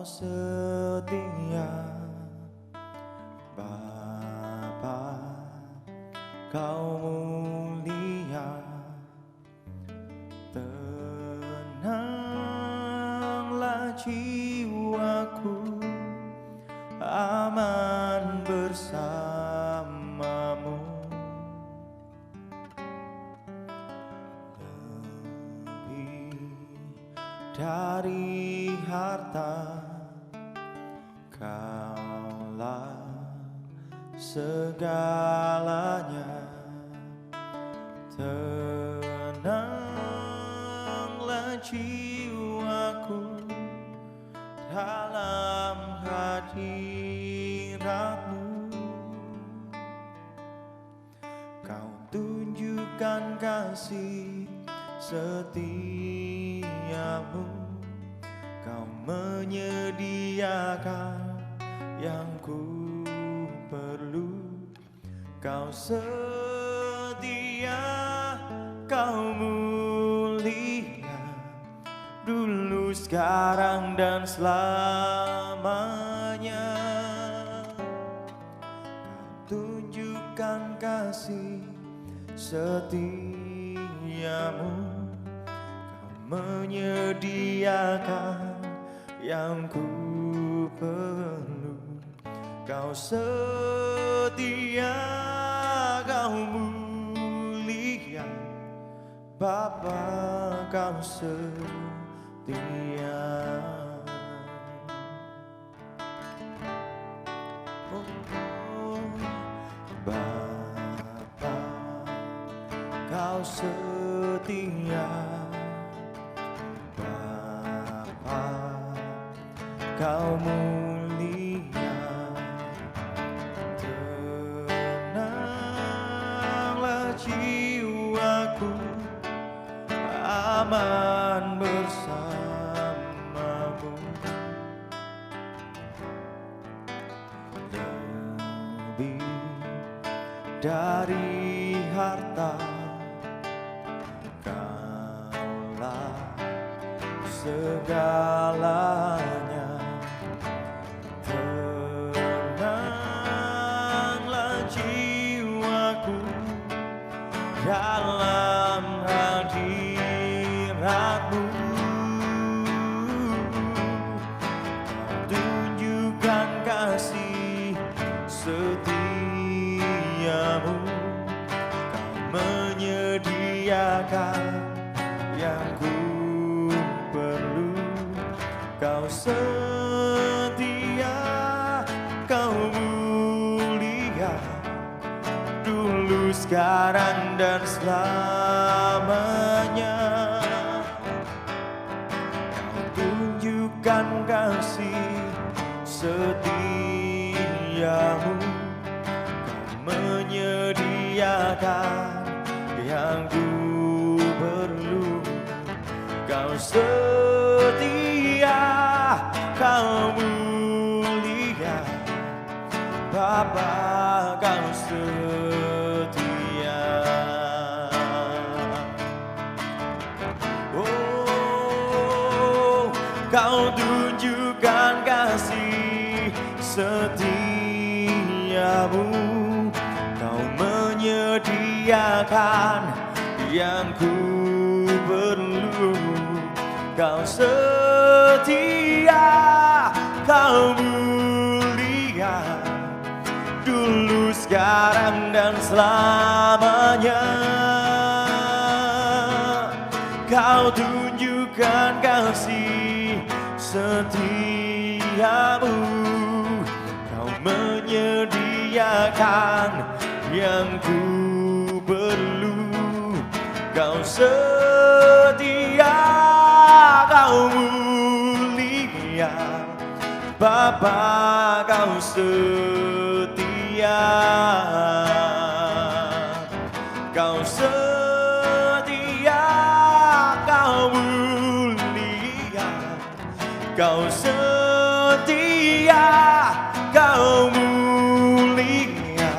Kau setia Bapa, Kau mulia. Tenanglah jiwaku, aman bersamamu. Lebih dari harta, Kaulah segalanya. Tenanglah jiwaku dalam hadirat-Mu. Kau tunjukkan kasih setiamu, Kau menyediakan yang ku perlu. Kau setia, Kau mulia, dulu, sekarang, dan selamanya. Kau tunjukkan kasih setiamu, Kau menyediakan yang ku perlu. Kau setia, Kau mulia, Bapa, Kau setia. Bapa, Kau setia. Bapa, Kau mulia. Tenanglah jiwaku, aman bersamamu. Lebih dari harta, Kaulah segalanya. Tenanglah jiwaku dalam hadirat-Mu. Kau tunjukkan kasih setiamu, Kau menyediakan yang ku perlu. Kau setia, Kau mulia, dulu, sekarang, dan selamanya. Kau tunjukkan kasih setiamu, Kau menyediakan yang ku perlu. Kau setia, Kau mulia, Bapa, Kau setia. Oh, Kau tunjukkan kasih setiamu, Kau menyediakan yang ku perlu. Kau setia, Kau mulia, dulu, sekarang, dan selamanya. Kau tunjukkan kasih setiamu, Kau menyediakan yang ku perlu. Kau setia, Kau mulia, Bapa, Kau setia. Kau setia, Kau mulia, Kau setia, Kau mulia,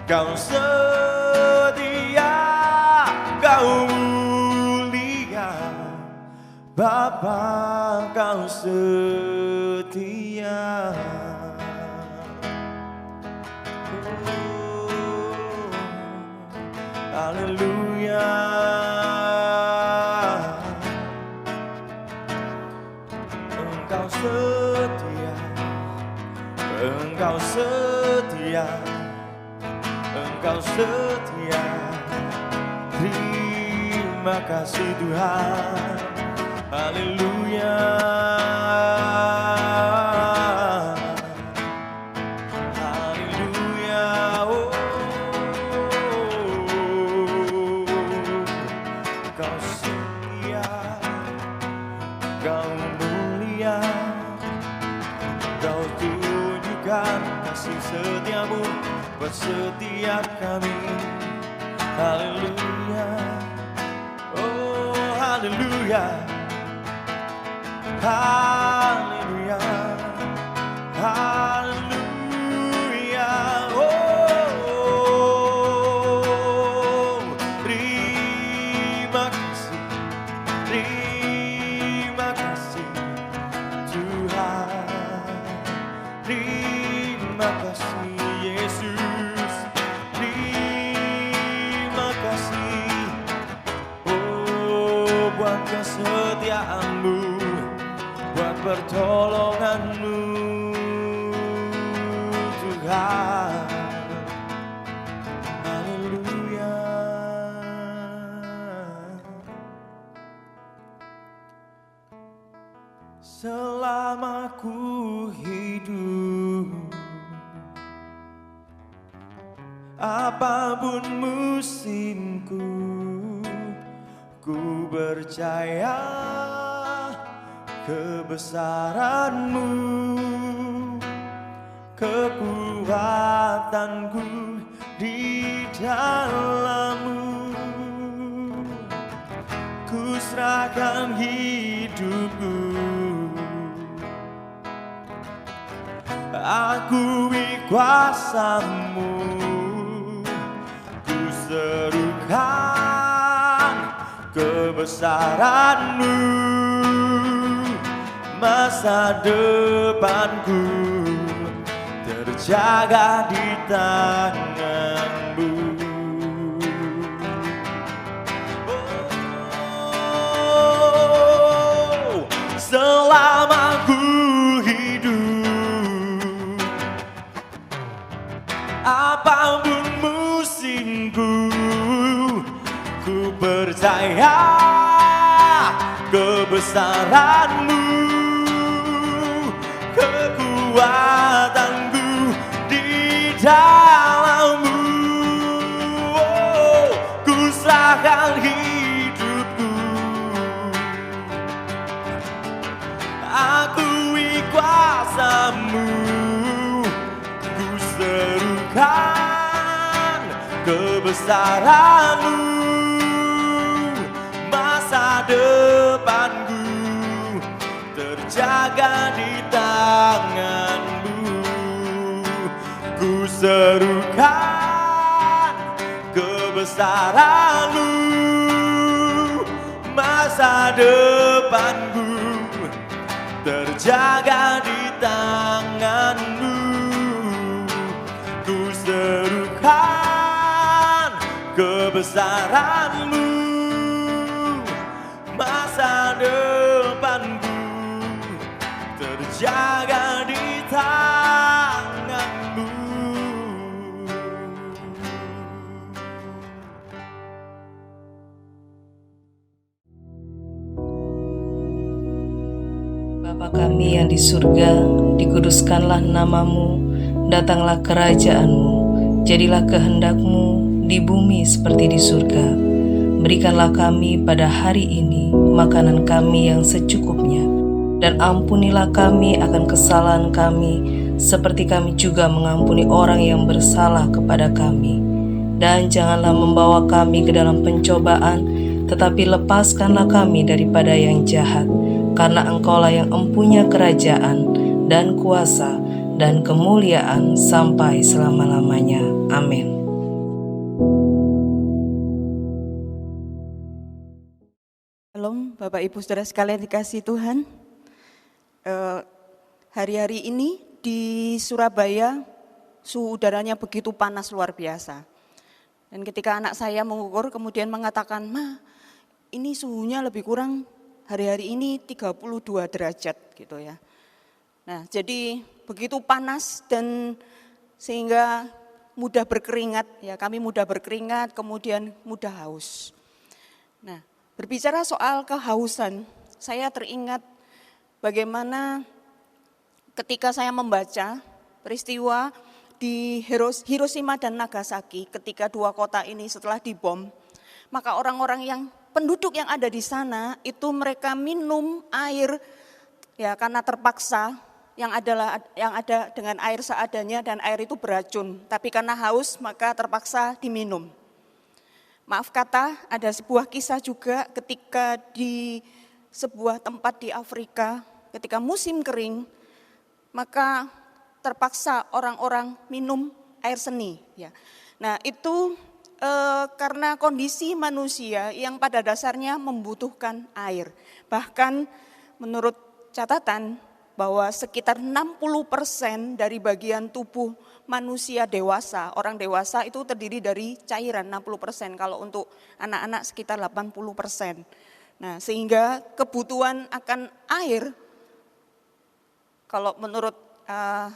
Kau setia, Kau mulia, Bapa, Kau setia. Haleluya. Engkau setia, Engkau setia, Engkau setia. Terima kasih Tuhan. Haleluya. Haleluya. Oh, Kau setia, Kau mulia, Kau tunjukkan kasih setiamu buat setiap kami. Haleluya. Oh, haleluya. Haleluya. Haleluya. Oh, terima kasih. Terima kasih Tuhan. Terima kasih Yesus. Terima kasih. Oh, buat kesetiaanmu, buat pertolonganmu Tuhan. Haleluya. Selama ku hidup, apapun musimku, ku percaya kebesaran-Mu, kekuatanku di dalam-Mu. Ku serahkan hidupku, akui kuasa-Mu, ku serukan kebesaran-Mu. Masa depanku terjaga di tangan-Mu. Oh, selama ku hidup, apapun musimku, ku percaya kebesaran-Mu, kekuatanku di dalam-Mu. Oh, ku serahkan hidupku, akui kuasa-Mu, ku serukan kebesaran-Mu. Masa depanku terjaga di tangan-Mu, ku serukan kebesaran-Mu. Masa depanku terjaga di tangan-Mu, ku serukan kebesaran-Mu. Masa depanku terjaga di tangan-Mu. Bapa kami yang di surga, dikuduskanlah nama-Mu, datanglah kerajaan-Mu, jadilah kehendak-Mu di bumi seperti di surga. Berikanlah kami pada hari ini makanan kami yang secukupnya, dan ampunilah kami akan kesalahan kami, seperti kami juga mengampuni orang yang bersalah kepada kami. Dan janganlah membawa kami ke dalam pencobaan, tetapi lepaskanlah kami daripada yang jahat, karena Engkau-lah yang empunya kerajaan, dan kuasa, dan kemuliaan sampai selama-lamanya. Amin. Shalom Bapak Ibu Saudara sekalian dikasihi Tuhan. hari-hari ini di Surabaya suhu udaranya begitu panas luar biasa. Dan ketika anak saya mengukur kemudian mengatakan, "Ma, ini suhunya lebih kurang hari-hari ini 32 derajat," gitu ya. Nah, jadi begitu panas dan sehingga mudah berkeringat, ya kami mudah berkeringat, kemudian mudah haus. Nah, berbicara soal kehausan, saya teringat bagaimana ketika saya membaca peristiwa di Hiroshima dan Nagasaki ketika dua kota ini setelah dibom, maka orang-orang yang penduduk yang ada di sana itu mereka minum air ya karena terpaksa yang ada dengan air seadanya dan air itu beracun, tapi karena haus maka terpaksa diminum. Maaf kata, ada sebuah kisah juga ketika di sebuah tempat di Afrika ketika musim kering maka terpaksa orang-orang minum air seni. Ya. Nah itu karena kondisi manusia yang pada dasarnya membutuhkan air. Bahkan menurut catatan bahwa sekitar 60% dari bagian tubuh manusia dewasa, orang dewasa itu terdiri dari cairan 60%, kalau untuk anak-anak sekitar 80%. Nah sehingga kebutuhan akan air, kalau menurut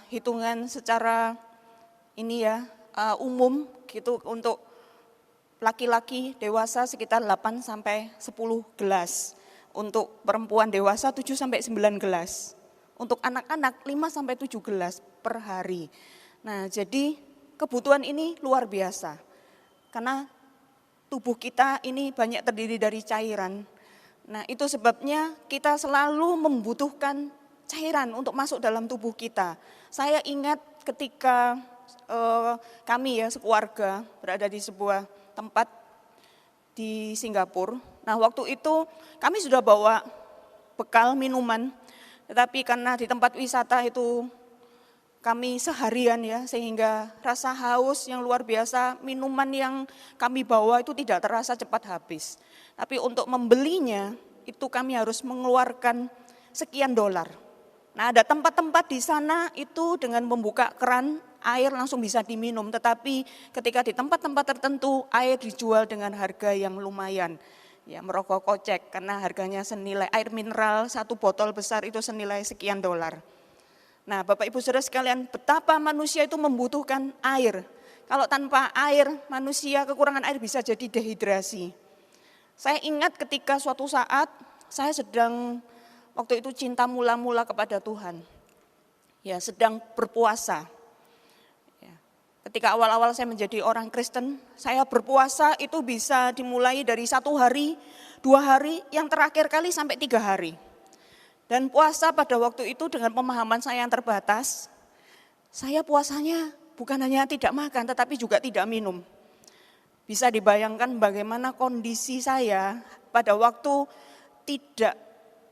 hitungan secara ini ya umum gitu untuk laki-laki dewasa sekitar 8 sampai 10 gelas, untuk perempuan dewasa 7 sampai 9 gelas, untuk anak-anak 5 sampai 7 gelas per hari. Nah, jadi kebutuhan ini luar biasa. Karena tubuh kita ini banyak terdiri dari cairan. Nah, itu sebabnya kita selalu membutuhkan cairan untuk masuk dalam tubuh kita. Saya ingat ketika kami ya sekeluarga berada di sebuah tempat di Singapura. Nah waktu itu kami sudah bawa bekal minuman, tetapi karena di tempat wisata itu kami seharian ya, sehingga rasa haus yang luar biasa, minuman yang kami bawa itu tidak terasa cepat habis. Tapi untuk membelinya itu kami harus mengeluarkan sekian dolar. Nah ada tempat-tempat di sana itu dengan membuka keran air langsung bisa diminum, tetapi ketika di tempat-tempat tertentu air dijual dengan harga yang lumayan, ya merogoh kocek karena harganya senilai air mineral satu botol besar itu senilai sekian dolar. Nah Bapak Ibu Saudara sekalian, betapa manusia itu membutuhkan air. Kalau tanpa air manusia kekurangan air bisa jadi dehidrasi. Saya ingat ketika suatu saat saya sedang waktu itu cinta mula-mula kepada Tuhan, ya sedang berpuasa. Ya. Ketika awal-awal saya menjadi orang Kristen, saya berpuasa itu bisa dimulai dari 1 hari, 2 hari, yang terakhir kali sampai 3 hari. Dan puasa pada waktu itu dengan pemahaman saya yang terbatas, saya puasanya bukan hanya tidak makan tetapi juga tidak minum. Bisa dibayangkan bagaimana kondisi saya pada waktu tidak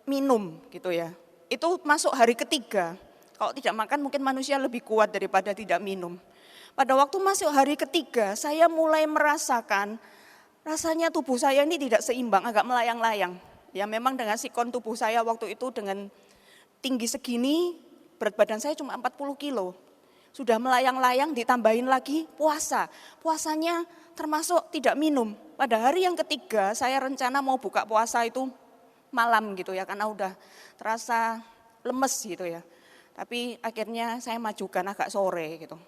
minum gitu ya. Itu masuk hari ketiga. Kalau tidak makan mungkin manusia lebih kuat daripada tidak minum. Pada waktu masuk hari ketiga saya mulai merasakan rasanya tubuh saya ini tidak seimbang, agak melayang-layang. Ya memang dengan sikon tubuh saya waktu itu dengan tinggi segini, berat badan saya cuma 40 kilo. Sudah melayang-layang ditambahin lagi puasa. Puasanya termasuk tidak minum. Pada hari yang ketiga saya rencana mau buka puasa itu malam gitu ya, karena udah terasa lemes gitu ya. Tapi akhirnya saya majukan agak sore gitu.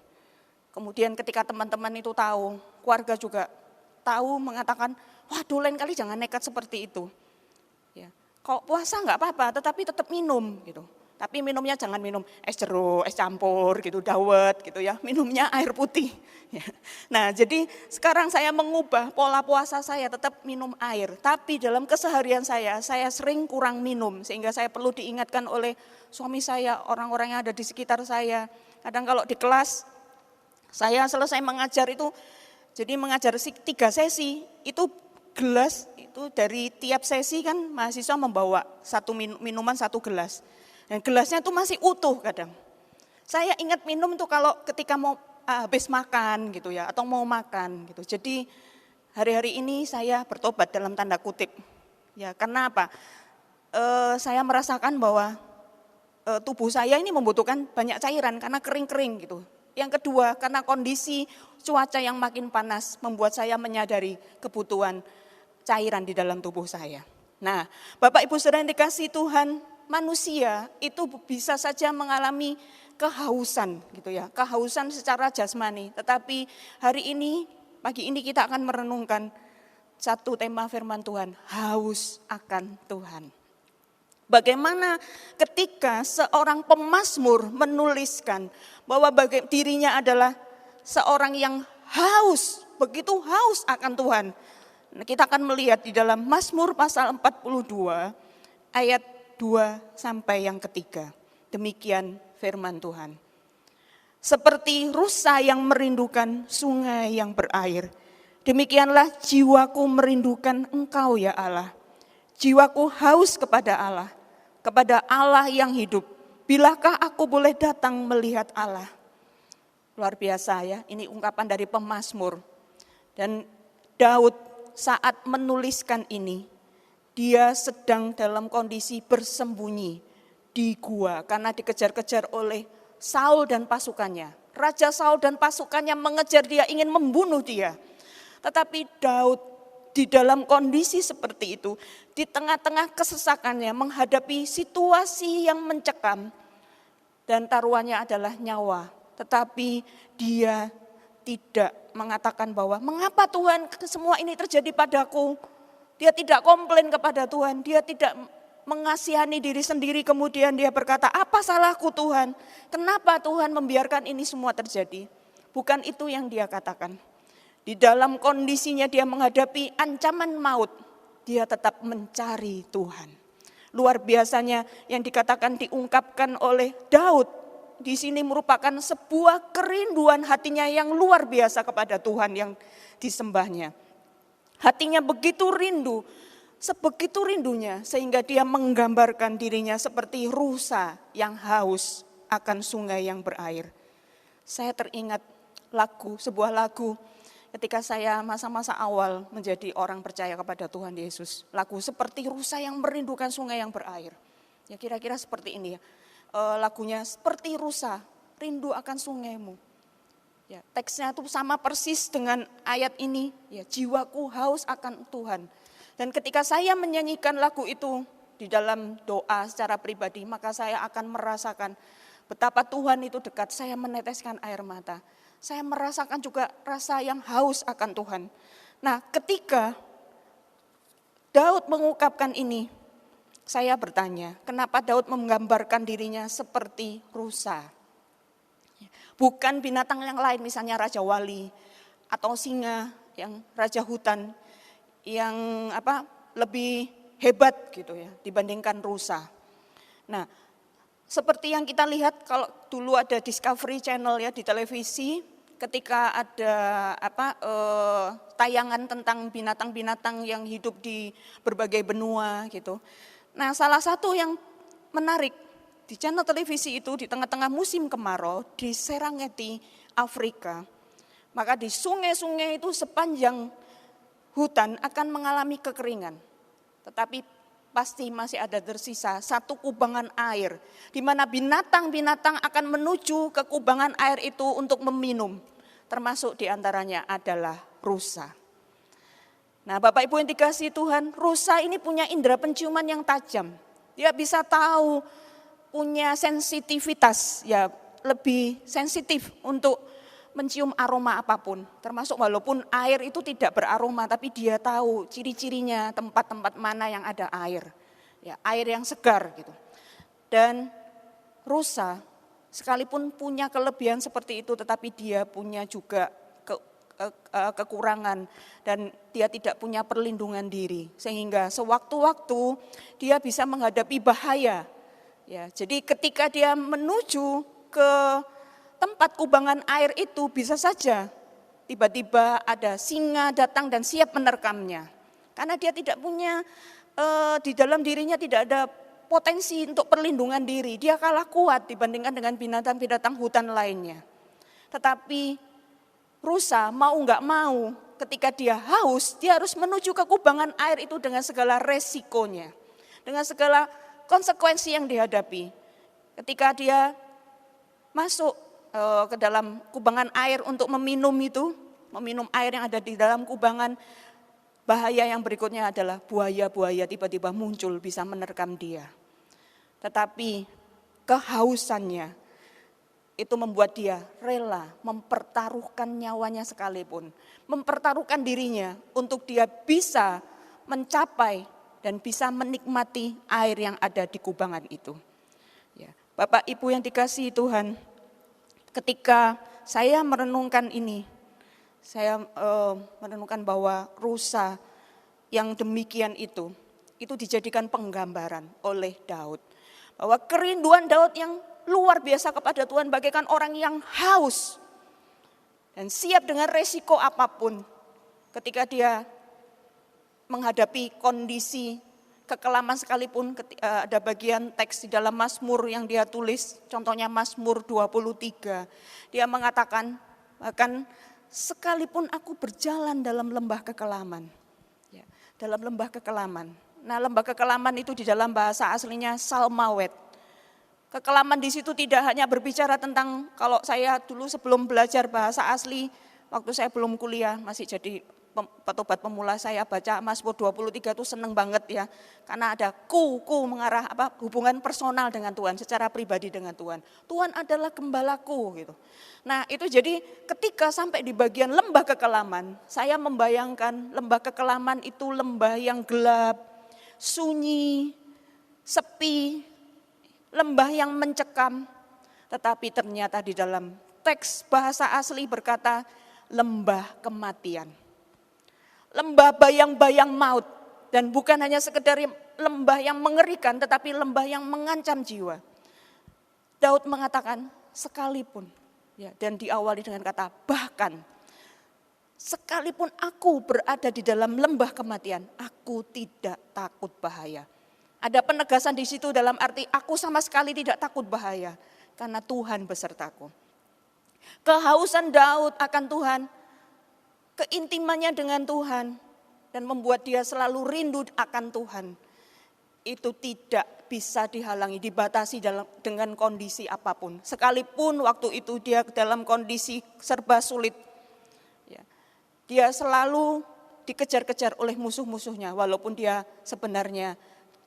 Kemudian ketika teman-teman itu tahu, keluarga juga tahu, mengatakan, waduh lain kali jangan nekat seperti itu. Ya, kalau puasa nggak apa-apa, tetapi tetap minum gitu. Tapi minumnya jangan minum es jeruk, es campur gitu, dawet gitu ya. Minumnya air putih. Ya. Nah jadi sekarang saya mengubah pola puasa saya, tetap minum air. Tapi dalam keseharian saya sering kurang minum. Sehingga saya perlu diingatkan oleh suami saya, orang-orang yang ada di sekitar saya. Kadang kalau di kelas, saya selesai mengajar itu, jadi mengajar 3 sesi, itu gelas, itu dari tiap sesi kan mahasiswa membawa minuman 1 gelas. Dan gelasnya itu masih utuh kadang. Saya ingat minum tuh kalau ketika mau habis makan gitu ya, atau mau makan gitu. Jadi hari-hari ini saya bertobat dalam tanda kutip. Ya karena apa? Saya merasakan bahwa tubuh saya ini membutuhkan banyak cairan karena kering-kering gitu. Yang kedua, karena kondisi cuaca yang makin panas membuat saya menyadari kebutuhan cairan di dalam tubuh saya. Nah, Bapak Ibu Saudara yang dikasihi Tuhan, manusia itu bisa saja mengalami kehausan gitu ya, kehausan secara jasmani. Tetapi hari ini, pagi ini kita akan merenungkan satu tema firman Tuhan, haus akan Tuhan. Bagaimana ketika seorang pemazmur menuliskan bahwa dirinya adalah seorang yang haus, begitu haus akan Tuhan. Nah, kita akan melihat di dalam Mazmur pasal 42 ayat 2 sampai yang ketiga. Demikian firman Tuhan. Seperti rusa yang merindukan sungai yang berair, demikianlah jiwaku merindukan Engkau ya Allah. Jiwaku haus kepada Allah yang hidup. Bilakah aku boleh datang melihat Allah? Luar biasa ya, ini ungkapan dari pemazmur. Dan Daud saat menuliskan ini, dia sedang dalam kondisi bersembunyi di gua karena dikejar-kejar oleh Saul dan pasukannya. Raja Saul dan pasukannya mengejar dia, ingin membunuh dia. Tetapi Daud di dalam kondisi seperti itu, di tengah-tengah kesesakannya menghadapi situasi yang mencekam dan taruhannya adalah nyawa. Tetapi dia tidak mengatakan bahwa mengapa Tuhan semua ini terjadi padaku. Dia tidak komplain kepada Tuhan, dia tidak mengasihani diri sendiri kemudian dia berkata, apa salahku Tuhan? Kenapa Tuhan membiarkan ini semua terjadi? Bukan itu yang dia katakan. Di dalam kondisinya dia menghadapi ancaman maut, dia tetap mencari Tuhan. Luar biasanya yang dikatakan diungkapkan oleh Daud di sini merupakan sebuah kerinduan hatinya yang luar biasa kepada Tuhan yang disembahnya. Hatinya begitu rindu, sebegitu rindunya sehingga dia menggambarkan dirinya seperti rusa yang haus akan sungai yang berair. Saya teringat sebuah lagu ketika saya masa-masa awal menjadi orang percaya kepada Tuhan Yesus. Lagu seperti rusa yang merindukan sungai yang berair. Ya kira-kira seperti ini ya. Lagunya seperti rusa, rindu akan sungaimu. Ya, teksnya itu sama persis dengan ayat ini. Ya, jiwaku haus akan Tuhan. Dan ketika saya menyanyikan lagu itu di dalam doa secara pribadi, maka saya akan merasakan betapa Tuhan itu dekat. Saya meneteskan air mata. Saya merasakan juga rasa yang haus akan Tuhan. Nah, ketika Daud mengungkapkan ini, saya bertanya, kenapa Daud menggambarkan dirinya seperti rusa? Bukan binatang yang lain, misalnya Raja Wali atau singa, yang raja hutan yang lebih hebat gitu ya dibandingkan rusa. Nah, seperti yang kita lihat kalau dulu ada Discovery Channel ya di televisi, ketika ada tayangan tentang binatang-binatang yang hidup di berbagai benua gitu. Nah, salah satu yang menarik di channel televisi itu di tengah-tengah musim kemarau di Serengeti, Afrika, maka di sungai-sungai itu sepanjang hutan akan mengalami kekeringan. Tetapi pasti masih ada tersisa satu kubangan air di mana binatang-binatang akan menuju ke kubangan air itu untuk meminum. Termasuk diantaranya adalah rusa. Nah, Bapak Ibu yang dikasihi Tuhan, rusa ini punya indera penciuman yang tajam. Dia bisa tahu, punya sensitivitas, ya lebih sensitif untuk mencium aroma apapun. Termasuk walaupun air itu tidak beraroma, tapi dia tahu ciri-cirinya tempat-tempat mana yang ada air. Ya, air yang segar gitu. Dan rusa sekalipun punya kelebihan seperti itu, tetapi dia punya juga kekurangan dan dia tidak punya perlindungan diri. Sehingga sewaktu-waktu dia bisa menghadapi bahaya. Ya, jadi ketika dia menuju ke tempat kubangan air itu bisa saja tiba-tiba ada singa datang dan siap menerkamnya. Karena dia tidak punya, di dalam dirinya tidak ada potensi untuk perlindungan diri, dia kalah kuat dibandingkan dengan binatang-binatang hutan lainnya. Tetapi rusa mau nggak mau ketika dia haus, dia harus menuju ke kubangan air itu dengan segala resikonya, dengan segala konsekuensi yang dihadapi. Ketika dia masuk ke dalam kubangan air untuk meminum air yang ada di dalam kubangan, bahaya yang berikutnya adalah buaya-buaya tiba-tiba muncul bisa menerkam dia. Tetapi kehausannya itu membuat dia rela mempertaruhkan nyawanya sekalipun, mempertaruhkan dirinya untuk dia bisa mencapai dan bisa menikmati air yang ada di kubangan itu. Ya, Bapak Ibu yang dikasihi Tuhan, ketika saya merenungkan ini, saya merenungkan bahwa rusa yang demikian itu dijadikan penggambaran oleh Daud. Bahwa kerinduan Daud yang luar biasa kepada Tuhan bagaikan orang yang haus dan siap dengan resiko apapun ketika dia menghadapi kondisi kekelaman sekalipun. Ada bagian teks di dalam Mazmur yang dia tulis, contohnya Mazmur 23. Dia mengatakan, bahkan sekalipun aku berjalan dalam lembah kekelaman. Ya, dalam lembah kekelaman. Nah, lembah kekelaman itu di dalam bahasa aslinya Salmawet. Kekelaman di situ tidak hanya berbicara tentang, kalau saya dulu sebelum belajar bahasa asli, waktu saya belum kuliah, masih jadi petobat pemula, saya baca Mazmur 23 itu seneng banget ya. Karena ada mengarah hubungan personal dengan Tuhan, secara pribadi dengan Tuhan. Tuhan adalah gembalaku gitu. Nah itu jadi ketika sampai di bagian lembah kekelaman, saya membayangkan lembah kekelaman itu lembah yang gelap, sunyi, sepi, lembah yang mencekam, tetapi ternyata di dalam teks bahasa asli berkata lembah kematian. Lembah bayang-bayang maut, dan bukan hanya sekedar lembah yang mengerikan, tetapi lembah yang mengancam jiwa. Daud mengatakan sekalipun, ya, dan diawali dengan kata bahkan, sekalipun aku berada di dalam lembah kematian, aku tidak takut bahaya. Ada penegasan di situ dalam arti aku sama sekali tidak takut bahaya karena Tuhan besertaku. Kehausan Daud akan Tuhan, keintimannya dengan Tuhan dan membuat dia selalu rindu akan Tuhan. Itu tidak bisa dihalangi, dibatasi dengan kondisi apapun. Sekalipun waktu itu dia dalam kondisi serba sulit. Ya, dia selalu dikejar-kejar oleh musuh-musuhnya walaupun dia sebenarnya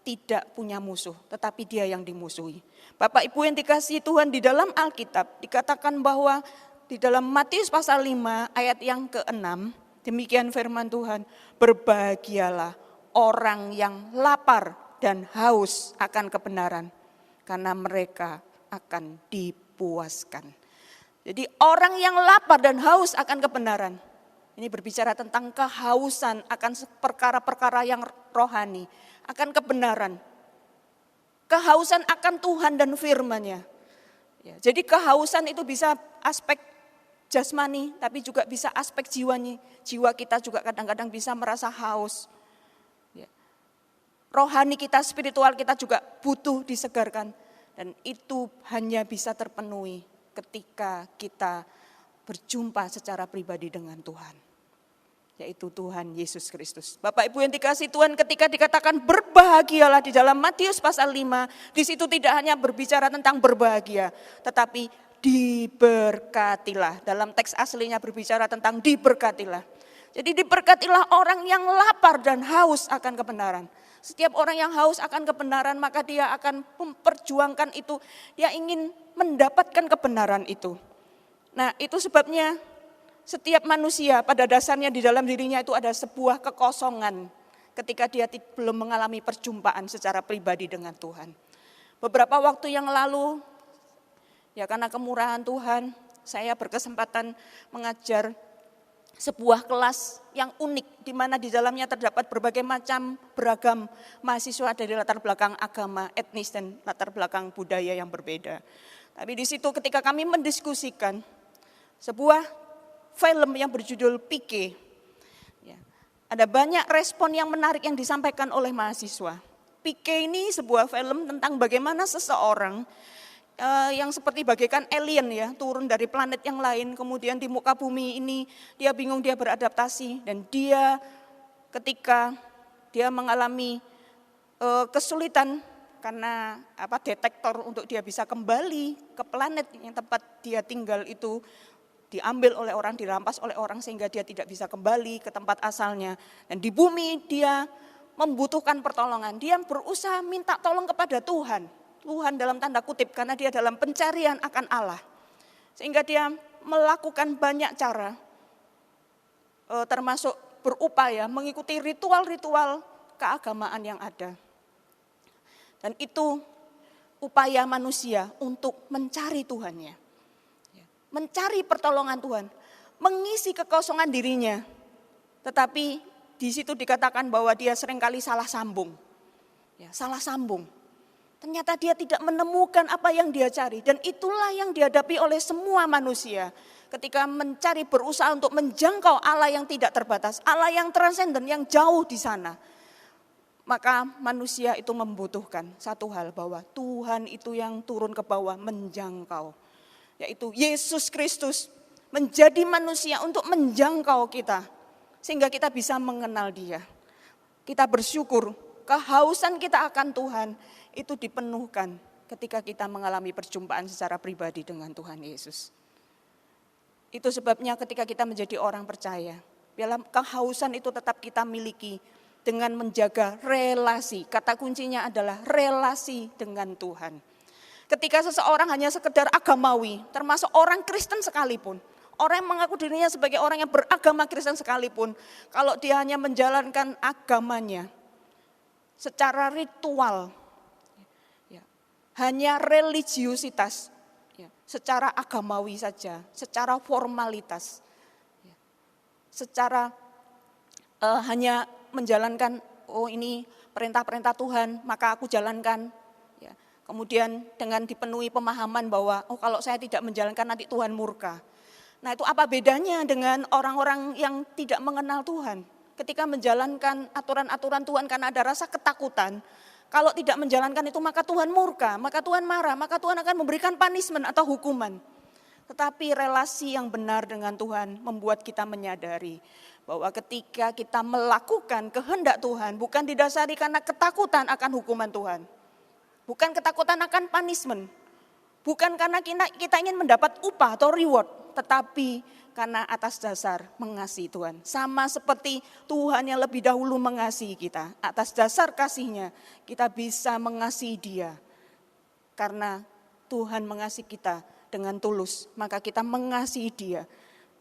tidak punya musuh, tetapi dia yang dimusuhi. Bapak Ibu yang dikasihi Tuhan, di dalam Alkitab dikatakan bahwa di dalam Matius pasal 5 ayat yang ke-6, demikian firman Tuhan, berbahagialah orang yang lapar dan haus akan kebenaran, karena mereka akan dipuaskan. Jadi orang yang lapar dan haus akan kebenaran, ini berbicara tentang kehausan akan perkara-perkara yang rohani, akan kebenaran, kehausan akan Tuhan dan firman-Nya. Ya, jadi kehausan itu bisa aspek jasmani, tapi juga bisa aspek jiwanya. Jiwa kita juga kadang-kadang bisa merasa haus. Ya. Rohani kita, spiritual kita juga butuh disegarkan. Dan itu hanya bisa terpenuhi ketika kita berjumpa secara pribadi dengan Tuhan. Yaitu Tuhan Yesus Kristus. Bapak Ibu yang dikasihi Tuhan, ketika dikatakan berbahagialah di dalam Matius pasal 5, di situ tidak hanya berbicara tentang berbahagia, tetapi diberkatilah. Dalam teks aslinya berbicara tentang diberkatilah. Jadi diberkatilah orang yang lapar dan haus akan kebenaran. Setiap orang yang haus akan kebenaran, maka dia akan memperjuangkan itu. Dia ingin mendapatkan kebenaran itu. Nah, itu sebabnya setiap manusia pada dasarnya di dalam dirinya itu ada sebuah kekosongan ketika dia belum mengalami perjumpaan secara pribadi dengan Tuhan. Beberapa waktu yang lalu, ya karena kemurahan Tuhan, saya berkesempatan mengajar sebuah kelas yang unik, di mana di dalamnya terdapat berbagai macam beragam mahasiswa dari latar belakang agama, etnis, dan latar belakang budaya yang berbeda. Tapi di situ ketika kami mendiskusikan sebuah film yang berjudul Pike. Ya, ada banyak respon yang menarik yang disampaikan oleh mahasiswa. Pike ini sebuah film tentang bagaimana seseorang yang seperti bagaikan alien ya, turun dari planet yang lain, kemudian di muka bumi ini dia bingung, dia beradaptasi, dan dia ketika dia mengalami kesulitan karena detektor untuk dia bisa kembali ke planet yang tempat dia tinggal itu diambil oleh orang, dirampas oleh orang sehingga dia tidak bisa kembali ke tempat asalnya. Dan di bumi dia membutuhkan pertolongan. Dia berusaha minta tolong kepada Tuhan. Tuhan dalam tanda kutip karena dia dalam pencarian akan Allah. Sehingga dia melakukan banyak cara termasuk berupaya mengikuti ritual-ritual keagamaan yang ada. Dan itu upaya manusia untuk mencari Tuhannya. Mencari pertolongan Tuhan, mengisi kekosongan dirinya. Tetapi di situ dikatakan bahwa dia seringkali salah sambung. Salah sambung. Ternyata dia tidak menemukan apa yang dia cari. Dan itulah yang dihadapi oleh semua manusia. Ketika mencari berusaha untuk menjangkau Allah yang tidak terbatas. Allah yang transenden, yang jauh di sana. Maka manusia itu membutuhkan satu hal, bahwa Tuhan itu yang turun ke bawah menjangkau. Yaitu Yesus Kristus menjadi manusia untuk menjangkau kita. Sehingga kita bisa mengenal Dia. Kita bersyukur kehausan kita akan Tuhan itu dipenuhkan ketika kita mengalami perjumpaan secara pribadi dengan Tuhan Yesus. Itu sebabnya ketika kita menjadi orang percaya, dalam kehausan itu tetap kita miliki dengan menjaga relasi. Kata kuncinya adalah relasi dengan Tuhan. Ketika seseorang hanya sekedar agamawi, termasuk orang Kristen sekalipun, orang yang mengaku dirinya sebagai orang yang beragama Kristen sekalipun, kalau dia hanya menjalankan agamanya secara ritual, hanya religiusitas, secara agamawi saja, secara formalitas, secara hanya menjalankan, oh ini perintah-perintah Tuhan, maka aku jalankan. Kemudian dengan dipenuhi pemahaman bahwa, oh kalau saya tidak menjalankan nanti Tuhan murka. Nah itu apa bedanya dengan orang-orang yang tidak mengenal Tuhan? Ketika menjalankan aturan-aturan Tuhan karena ada rasa ketakutan, kalau tidak menjalankan itu maka Tuhan murka, maka Tuhan marah, maka Tuhan akan memberikan punishment atau hukuman. Tetapi relasi yang benar dengan Tuhan membuat kita menyadari bahwa ketika kita melakukan kehendak Tuhan bukan didasari karena ketakutan akan hukuman Tuhan. Bukan ketakutan akan punishment. Bukan karena kita ingin mendapat upah atau reward. Tetapi karena atas dasar mengasihi Tuhan. Sama seperti Tuhan yang lebih dahulu mengasihi kita. Atas dasar kasihnya kita bisa mengasihi Dia. Karena Tuhan mengasihi kita dengan tulus. Maka kita mengasihi Dia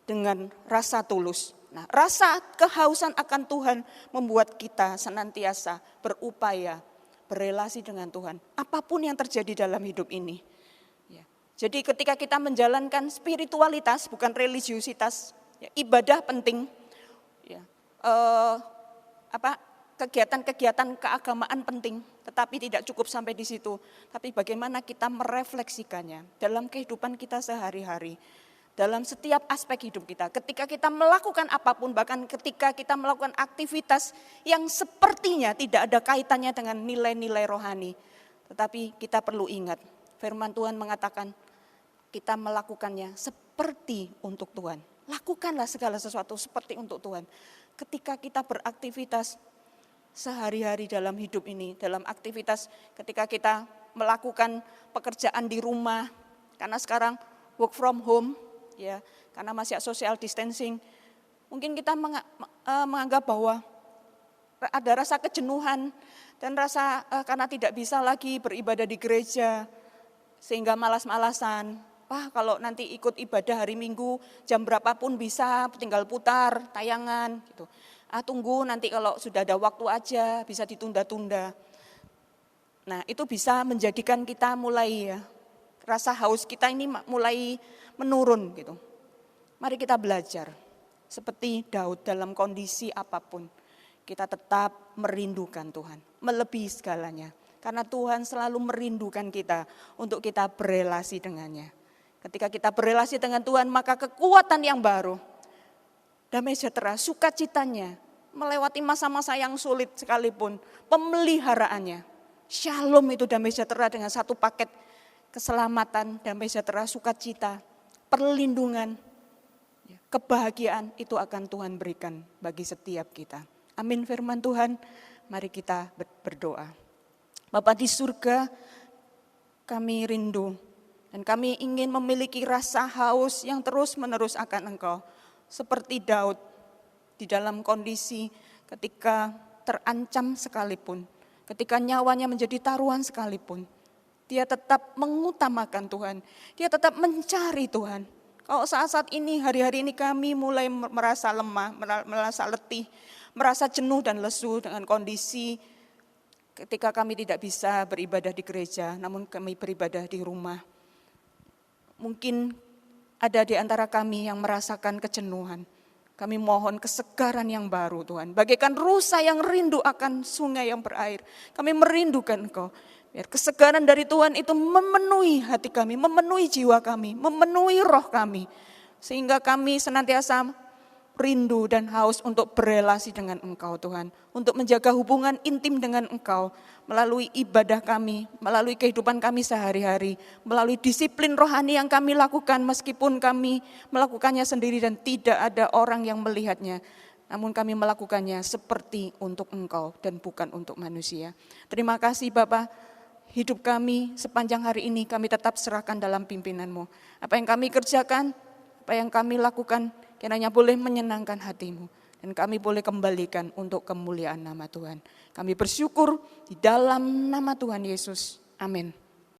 dengan rasa tulus. Nah, rasa kehausan akan Tuhan membuat kita senantiasa berupaya berelasi dengan Tuhan. Apapun yang terjadi dalam hidup ini. Jadi ketika kita menjalankan spiritualitas, bukan religiusitas, ibadah penting. Kegiatan-kegiatan keagamaan penting, tetapi tidak cukup sampai di situ. Tapi bagaimana kita merefleksikannya dalam kehidupan kita sehari-hari. Dalam setiap aspek hidup kita, ketika kita melakukan apapun, bahkan ketika kita melakukan aktivitas yang sepertinya tidak ada kaitannya dengan nilai-nilai rohani. Tetapi kita perlu ingat, firman Tuhan mengatakan kita melakukannya seperti untuk Tuhan. Lakukanlah segala sesuatu seperti untuk Tuhan. Ketika kita beraktivitas sehari-hari dalam hidup ini, dalam aktivitas ketika kita melakukan pekerjaan di rumah, karena sekarang work from home, karena masih social distancing, mungkin kita menganggap bahwa ada rasa kejenuhan dan rasa karena tidak bisa lagi beribadah di gereja, sehingga malas-malasan. Wah kalau nanti ikut ibadah hari Minggu jam berapapun bisa, tinggal putar tayangan gitu. Tunggu nanti kalau sudah ada waktu aja, bisa ditunda-tunda. Nah itu bisa menjadikan kita mulai rasa haus kita ini mulai menurun gitu. Mari kita belajar seperti Daud dalam kondisi apapun. Kita tetap merindukan Tuhan, melebihi segalanya. Karena Tuhan selalu merindukan kita untuk kita berelasi dengannya. Ketika kita berelasi dengan Tuhan maka kekuatan yang baru, damai sejahtera, sukacitanya, melewati masa-masa yang sulit sekalipun, pemeliharaannya. Shalom itu damai sejahtera dengan satu paket keselamatan, damai sejahtera, sukacita, perlindungan, kebahagiaan itu akan Tuhan berikan bagi setiap kita. Amin firman Tuhan, mari kita berdoa. Bapa di surga, kami rindu dan kami ingin memiliki rasa haus yang terus-menerus akan Engkau. Seperti Daud di dalam kondisi ketika terancam sekalipun, ketika nyawanya menjadi taruhan sekalipun, dia tetap mengutamakan Tuhan, dia tetap mencari Tuhan. Kalau saat-saat ini, hari-hari ini kami mulai merasa lemah, merasa letih, merasa jenuh dan lesu dengan kondisi ketika kami tidak bisa beribadah di gereja, namun kami beribadah di rumah. Mungkin ada di antara kami yang merasakan kejenuhan. Kami mohon kesegaran yang baru Tuhan. Bagaikan rusa yang rindu akan sungai yang berair. Kami merindukan Engkau. Biar kesegaran dari Tuhan itu memenuhi hati kami, memenuhi jiwa kami, memenuhi roh kami. Sehingga kami senantiasa rindu dan haus untuk berelasi dengan Engkau Tuhan. Untuk menjaga hubungan intim dengan Engkau. Melalui ibadah kami, melalui kehidupan kami sehari-hari. Melalui disiplin rohani yang kami lakukan meskipun kami melakukannya sendiri dan tidak ada orang yang melihatnya. Namun kami melakukannya seperti untuk Engkau dan bukan untuk manusia. Terima kasih Bapa. Hidup kami sepanjang hari ini kami tetap serahkan dalam pimpinan-Mu. Apa yang kami kerjakan, apa yang kami lakukan, kiranya boleh menyenangkan hati-Mu. Dan kami boleh kembalikan untuk kemuliaan nama Tuhan. Kami bersyukur di dalam nama Tuhan Yesus. Amin.